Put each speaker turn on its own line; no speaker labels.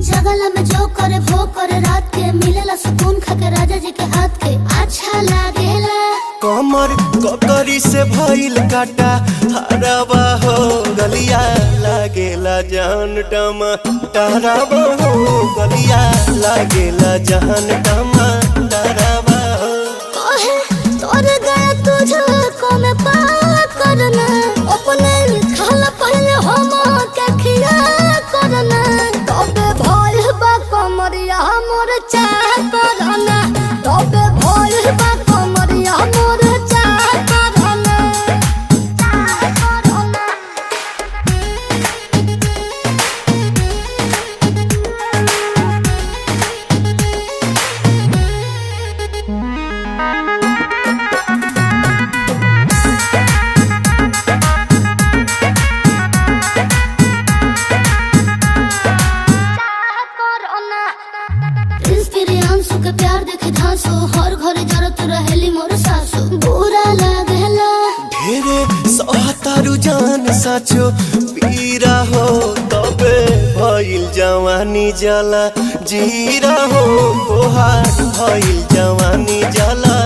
जगला में जो करे वो करे रात के मिलेला सुकून खाके राजा जी के हाथ के अच्छा लागेला।
कमर ककरी से भइल काटा हराबा हो गलिया लागेला जान टमा डराबा हो गलिया लागेला जान टमा डराबा हो।
कहे तोर गया तुझको मैं पार करना अपने खाला पहले हम के खिया करना तबे भइल बा कमरिया मोर चाह करना तबे भइल बा कमरिया मोर चाह करना चाह करना। प्रियांशु के प्यार देखे धांसो हर घरे जरत रहेली मोर सासु बुरा लागेला।
ढेरे सहतारू जान साचो पीरा हो तबे भइल जवानी जला जीरा हो तोहार भइल जवानी जला।